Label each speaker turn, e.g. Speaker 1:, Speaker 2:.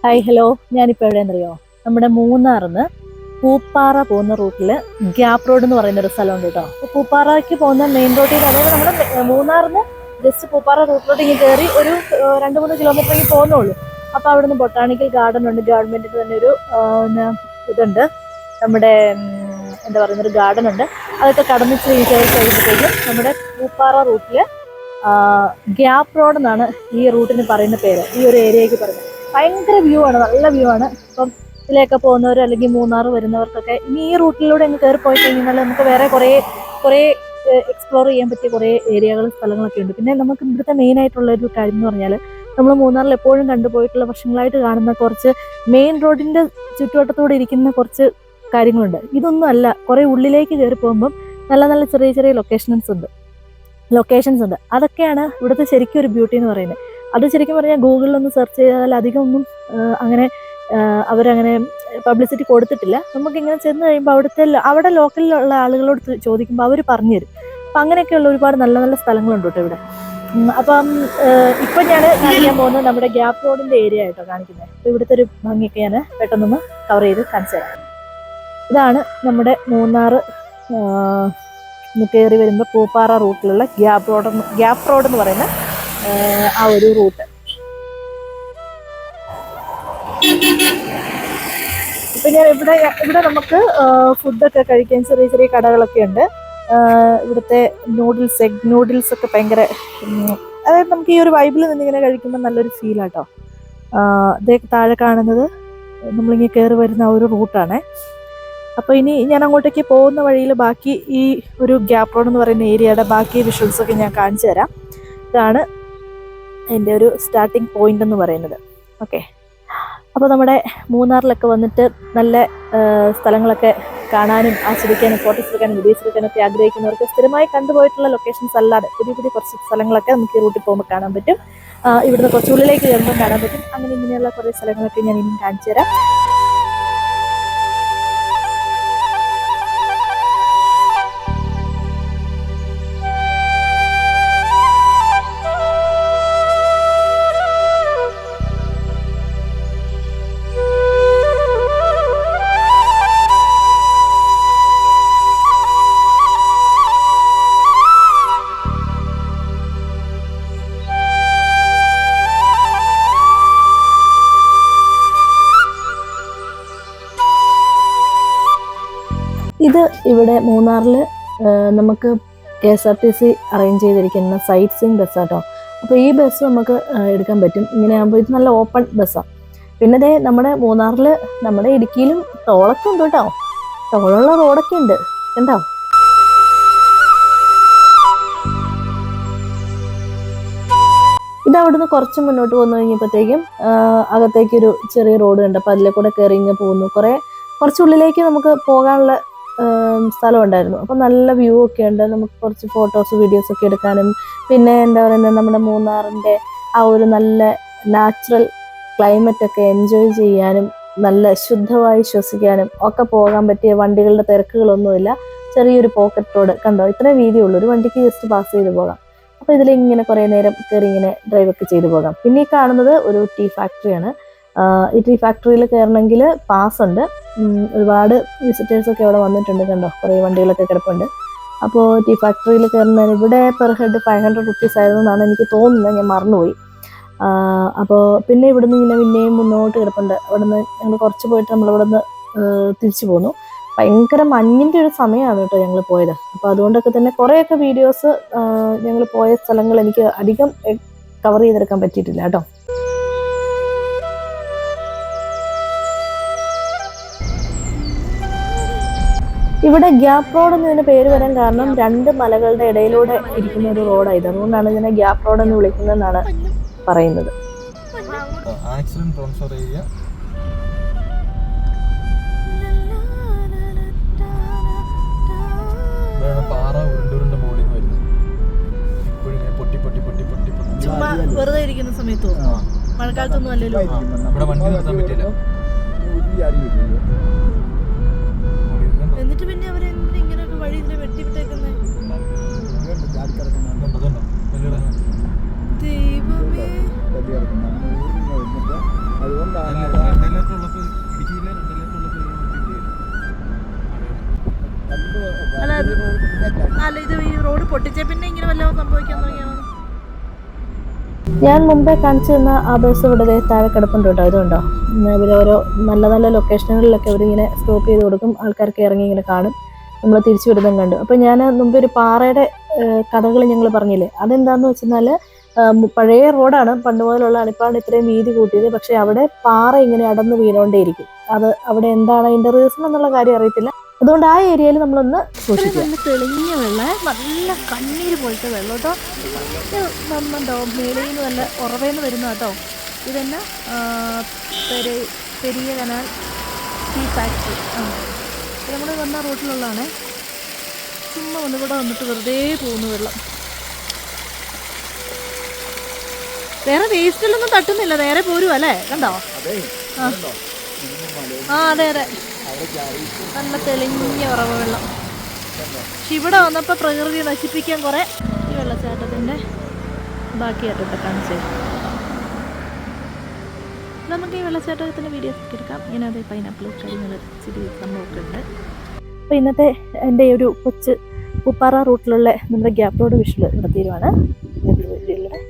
Speaker 1: Hi hello, ഞാനിപ്പോൾ എവിടെയെന്നറിയോ? നമ്മുടെ മൂന്നാറിന്ന് പൂപ്പാറ പോകുന്ന റൂട്ടിൽ ഗ്യാപ്പ് റോഡ് എന്ന് പറയുന്ന ഒരു സ്ഥലമുണ്ട് കേട്ടോ. അപ്പോൾ പൂപ്പാറയ്ക്ക് പോകുന്ന മെയിൻ റോഡിൽ, അതായത് നമ്മുടെ മൂന്നാറിന്ന് ജസ്റ്റ് പൂപ്പാറ റൂട്ടിലോട്ട് ഇങ്ങനെ കയറി ഒരു 2-3 കിലോമീറ്ററേക്ക് പോകുന്നുള്ളൂ. അപ്പോൾ അവിടുന്ന് ബൊട്ടാണിക്കൽ ഗാർഡൻ ഉണ്ട്, ഗവൺമെൻറ്റിൻ്റെ തന്നെ ഒരു ഇതുണ്ട്, നമ്മുടെ എന്താ പറയുന്ന ഒരു ഗാർഡൻ ഉണ്ട്. അതൊക്കെ കടന്ന് കയറി കഴിയുമ്പോഴത്തേക്കും നമ്മുടെ പൂപ്പാറ റൂട്ടിൽ ഗ്യാപ്പ് റോഡ് എന്നാണ് ഈ റൂട്ടിന് പറയുന്ന പേര്, ഈ ഒരു ഏരിയയ്ക്ക് പറയുന്നത്. ഭയങ്കര വ്യൂ ആണ്, നല്ല വ്യൂ ആണ്. ഇപ്പം ഇതിലേക്ക് പോകുന്നവർ അല്ലെങ്കിൽ മൂന്നാർ വരുന്നവർക്കൊക്കെ ഇനി ഈ റൂട്ടിലൂടെ അങ്ങ് കയറി പോയി കഴിഞ്ഞാൽ നമുക്ക് വേറെ കുറേ എക്സ്പ്ലോർ ചെയ്യാൻ പറ്റിയ കുറേ ഏരിയകളും സ്ഥലങ്ങളൊക്കെ ഉണ്ട്. പിന്നെ നമുക്ക് ഇവിടുത്തെ മെയിൻ ആയിട്ടുള്ള ഒരു കാര്യം എന്ന് പറഞ്ഞാൽ, നമ്മൾ മൂന്നാറിൽ എപ്പോഴും കണ്ടുപോയിട്ടുള്ള വർഷങ്ങളായിട്ട് കാണുന്ന കുറച്ച് മെയിൻ റോഡിൻ്റെ ചുറ്റുവട്ടത്തോടെ ഇരിക്കുന്ന കുറച്ച് കാര്യങ്ങളുണ്ട്. ഇതൊന്നും അല്ല, കുറേ ഉള്ളിലേക്ക് കയറി പോകുമ്പം നല്ല നല്ല ചെറിയ ചെറിയ ലൊക്കേഷൻസ് ഉണ്ട്. അതൊക്കെയാണ് ഇവിടുത്തെ ശരിക്കും ഒരു ബ്യൂട്ടി എന്ന് പറയുന്നത്. അത് ശരിക്കും പറഞ്ഞാൽ ഗൂഗിളിലൊന്ന് സെർച്ച് ചെയ്താൽ അധികം ഒന്നും അങ്ങനെ അവരങ്ങനെ പബ്ലിസിറ്റി കൊടുത്തിട്ടില്ല. നമുക്കിങ്ങനെ ചെന്ന് കഴിയുമ്പോൾ അവിടെ ലോക്കലിലുള്ള ആളുകളോട് ചോദിക്കുമ്പോൾ അവർ പറഞ്ഞു തരും. അപ്പം അങ്ങനെയൊക്കെയുള്ള ഒരുപാട് നല്ല നല്ല സ്ഥലങ്ങളുണ്ട് കേട്ടോ ഇവിടെ. അപ്പം ഇപ്പം ഞാൻ കാണിക്കാൻ പോകുന്നത് നമ്മുടെ ഗ്യാപ്പ് റോഡിൻ്റെ ഏരിയ ആയിട്ടോ കാണിക്കുന്നത്. അപ്പോൾ ഇവിടുത്തെ ഒരു ഭംഗിയൊക്കെ ഞാൻ പെട്ടെന്നൊന്ന് കവർ ചെയ്ത് കാണിച്ചു തരാം. ഇതാണ് നമ്മുടെ മൂന്നാർ കയറി വരുമ്പോൾ പൂപ്പാറ റൂട്ടിലുള്ള ഗ്യാപ്പ് റോഡ് എന്ന് പറയുന്ന ആ ഒരു റൂട്ട്. ഇപ്പം ഞാൻ ഇവിടെ നമുക്ക് ഫുഡൊക്കെ കഴിക്കാൻ ചെറിയ ചെറിയ കടകളൊക്കെ ഉണ്ട്. ഇവിടുത്തെ എഗ് നൂഡിൽസ് ഒക്കെ ഭയങ്കര, അതായത് നമുക്ക് ഈ ഒരു വൈബിൽ നിന്നിങ്ങനെ കഴിക്കുമ്പോൾ നല്ലൊരു ഫീലാട്ടോ. ഇതേ താഴെ കാണുന്നത് നമ്മളിങ്ങനെ കയറി വരുന്ന ആ ഒരു റൂട്ടാണ്. അപ്പോൾ ഇനി ഞാൻ അങ്ങോട്ടേക്ക് പോകുന്ന വഴിയിൽ ബാക്കി ഈ ഒരു ഗ്യാപ്പ് റോഡ് എന്ന് പറയുന്ന ഏരിയയുടെ ബാക്കി വിഷ്വൽസൊക്കെ ഞാൻ കാണിച്ചു തരാം. ഇതാണ് എൻ്റെ ഒരു സ്റ്റാർട്ടിങ് പോയിന്റ് എന്ന് പറയുന്നത്. ഓക്കെ, അപ്പോൾ നമ്മുടെ മൂന്നാറിലൊക്കെ വന്നിട്ട് നല്ല സ്ഥലങ്ങളൊക്കെ കാണാനും ആസ്വദിക്കാനും ഫോട്ടോസ് എടുക്കാനും വീഡിയോസ് എടുക്കാനൊക്കെ ആഗ്രഹിക്കുന്നവർക്ക് സ്ഥിരമായി കണ്ടുപോയിട്ടുള്ള ലൊക്കേഷൻസ് അല്ലാതെ പുതിയ പുതിയ കുറച്ച് സ്ഥലങ്ങളൊക്കെ നമുക്ക് ഈ റൂട്ടിൽ പോകുമ്പോൾ കാണാൻ പറ്റും. ഇവിടുന്ന് കുറച്ചുള്ളിലേക്ക് കയറുമ്പോൾ കാണാൻ പറ്റും. അങ്ങനെ ഇങ്ങനെയുള്ള കുറേ സ്ഥലങ്ങളൊക്കെ ഞാൻ ഇനിയും കാണിച്ചു തരാം. ഇത് ഇവിടെ മൂന്നാറിൽ നമുക്ക് KSRTC അറേഞ്ച് ചെയ്തിരിക്കുന്ന സൈറ്റ് സീയിങ് ബസ്സാട്ടോ. അപ്പോൾ ഈ ബസ് നമുക്ക് എടുക്കാൻ പറ്റും. ഇങ്ങനെ ആകുമ്പോൾ ഇത് നല്ല ഓപ്പൺ ബസ്സാണ്. പിന്നെ ദേ നമ്മുടെ മൂന്നാറിൽ, നമ്മുടെ ഇടുക്കിയിലും ടോളൊക്കെ ഉണ്ട് കേട്ടോ. ടോളുള്ള റോഡൊക്കെ ഉണ്ട് കണ്ടോ. ഇത് അവിടുന്ന് കുറച്ച് മുന്നോട്ട് പോന്നു കഴിഞ്ഞപ്പോഴത്തേക്കും അകത്തേക്കൊരു ചെറിയ റോഡ് ഉണ്ട്. അപ്പോൾ അതിലെ കൂടെ കയറി ഇങ്ങനെ പോകുന്നു. കുറച്ചുള്ളിലേക്ക് നമുക്ക് പോകാനുള്ള സ്ഥലം ഉണ്ടായിരുന്നു. അപ്പം നല്ല വ്യൂ ഒക്കെ ഉണ്ട്. നമുക്ക് കുറച്ച് ഫോട്ടോസ് വീഡിയോസ് ഒക്കെ എടുക്കാനും, പിന്നെ എന്താ പറയുന്നത്, നമ്മുടെ മൂന്നാറിൻ്റെ ആ ഒരു നല്ല നാച്ചുറൽ ക്ലൈമറ്റ് ഒക്കെ എൻജോയ് ചെയ്യാനും നല്ല ശുദ്ധമായി ശ്വസിക്കാനും ഒക്കെ പോകാൻ പറ്റിയ വണ്ടികളുടെ തിരക്കുകളൊന്നുമില്ല. ചെറിയൊരു പോക്കറ്റ് റോഡ് കണ്ടോ, ഇത്രയും വീതിയുള്ളൂ. ഒരു വണ്ടിക്ക് ജസ്റ്റ് പാസ് ചെയ്ത് പോകാം. അപ്പോൾ ഇതിലിങ്ങനെ കുറേ നേരം കയറി ഇങ്ങനെ ഡ്രൈവൊക്കെ ചെയ്ത് പോകാം. പിന്നെ ഈ കാണുന്നത് ഒരു ടീ ഫാക്ടറിയാണ്. ഈ ടീ ഫാക്ടറിയിൽ കയറണമെങ്കിൽ പാസ് ഉണ്ട്. ഒരുപാട് വിസിറ്റേഴ്സൊക്കെ അവിടെ വന്നിട്ടുണ്ട് കണ്ടോ, കുറേ വണ്ടികളൊക്കെ കിടപ്പുണ്ട്. അപ്പോൾ ടീ ഫാക്ടറിയിൽ കയറുന്നതിന് ഇവിടെ പെർ ഹെഡ് 500 rupees ആയിരുന്നു എന്നാണ് എനിക്ക് തോന്നുന്നത്, ഞാൻ മറന്നുപോയി. അപ്പോൾ പിന്നെ ഇവിടുന്ന് ഇങ്ങനെ പിന്നെയും മുന്നോട്ട് കിടപ്പുണ്ട്. അവിടുന്ന് ഞങ്ങൾ കുറച്ച് പോയിട്ട് നമ്മളിവിടുന്ന് തിരിച്ചു പോന്നു. ഭയങ്കര മഞ്ഞിൻ്റെ ഒരു സമയമാണ് കേട്ടോ ഞങ്ങൾ പോയത്. അപ്പോൾ അതുകൊണ്ടൊക്കെ തന്നെ കുറേയൊക്കെ വീഡിയോസ് ഞങ്ങൾ പോയ സ്ഥലങ്ങൾ എനിക്ക് അധികം കവർ ചെയ്തെടുക്കാൻ പറ്റിയിട്ടില്ല കേട്ടോ. ഇവിടെ ഗ്യാപ്പ് റോഡ് എന്നതിന് പേര് വരാൻ കാരണം 2 മലകളുടെ ഇടയിലൂടെ ഇരിക്കുന്ന ഒരു റോഡാണ് ഇത്. അതുകൊണ്ടാണ് ഇതിനെ ഗ്യാപ്പ് റോഡ് എന്ന് വിളിക്കുന്നതെന്നാണ് പറയുന്നത്. വെറുതെ ഇരിക്കുന്ന സമയത്തോ, മഴക്കാലത്തൊന്നും അല്ലല്ലോ. എന്നിട്ട് പിന്നെ അവരെന്തിനാ ഇങ്ങനെയൊക്കെ വഴി ഇതിനെ വെട്ടിവിട്ടേക്കുന്നത്? ദൈവമേ,
Speaker 2: അതുകൊണ്ടാണ്
Speaker 1: അല്ല ഇത് ഈ റോഡ് പൊട്ടിച്ച പിന്നെ ഇങ്ങനെ വല്ലതും സംഭവിക്കാൻ തുടങ്ങിയാണോ? ഞാൻ മുമ്പേ കാണിച്ചു തന്ന ആ ബസ് ഇവിടെ താഴെ കിടപ്പുണ്ട് കേട്ടോ. ഇതുണ്ടോ, ഇവർ ഓരോ നല്ല നല്ല ലൊക്കേഷനുകളിലൊക്കെ അവരിങ്ങനെ സ്റ്റോപ്പ് ചെയ്ത് കൊടുക്കും, ആൾക്കാർക്ക് ഇറങ്ങി ഇങ്ങനെ കാണും, നമ്മൾ തിരിച്ചു വിടുന്നതും കണ്ടു. അപ്പം ഞാൻ മുമ്പ് ഒരു പാറയുടെ കഥകൾ ഞങ്ങൾ പറഞ്ഞില്ലേ, അതെന്താണെന്ന് വെച്ചെന്നാൽ പഴയ റോഡാണ്, പണ്ട് മുതലുള്ള അണിപ്പാണ് ഇത്രയും വീതി കൂട്ടിയത്. പക്ഷെ അവിടെ പാറ ഇങ്ങനെ അടന്ന് വീണോണ്ടേയിരിക്കും. അത് അവിടെ എന്താണ് അതിൻ്റെ റീസൺ എന്നുള്ള കാര്യം അറിയത്തില്ല. അതുകൊണ്ട് ആ ഏരിയയിൽ നമ്മളൊന്ന് സൂക്ഷിക്കുക. നല്ല തെളിഞ്ഞ വെള്ളം, നല്ല കണ്ണീര് പോലത്തെ വെള്ളം കേട്ടോ. വന്നുണ്ടോ മേളയിൽ നിന്ന് നല്ല ഉറവേന്ന് വരുന്ന കേട്ടോ. ഇതന്നെ പെരിയ കനാൽ ടീ ഫാക്ടറി. നമ്മൾ വന്ന റൂട്ടിലുള്ളതാണേ. ചുമ്മാ ഒന്നുകൂടെ വന്നിട്ട് വെറുതെ പോകുന്നു വെള്ളം. വേറെ വേസ്റ്റിലൊന്നും തട്ടുന്നില്ല, നേരെ പോരുവാ അല്ലേ? കണ്ടോ? ആ അതെ അതെ, നല്ല തെളിഞ്ഞ ഉറവ് വെള്ളം. പക്ഷെ ഇവിടെ വന്നപ്പോൾ പ്രകൃതി നശിപ്പിക്കാൻ കുറേ ഈ വെള്ളച്ചാട്ടത്തിൻ്റെ ബാക്കിയായിട്ടൊക്കെ കാണിച്ചേ. നമുക്ക് ഈ വെള്ളച്ചാട്ടത്തിൻ്റെ വീഡിയോസ് ഒക്കെ എടുക്കാം. ഇതിനകത്ത് പൈനാപ്പിൾ കാര്യങ്ങൾ ചെറിയ സംഭവമൊക്കെ ഉണ്ട്. അപ്പോൾ ഇന്നത്തെ എൻ്റെ ഒരു കൊച്ച് പൂപ്പാറ റൂട്ടിലുള്ള നമ്മുടെ ഗ്യാപ് റോഡ് വിഷ്വൽ ഇവിടെ തീരുവാണ്. വീഡിയോയിലൂടെ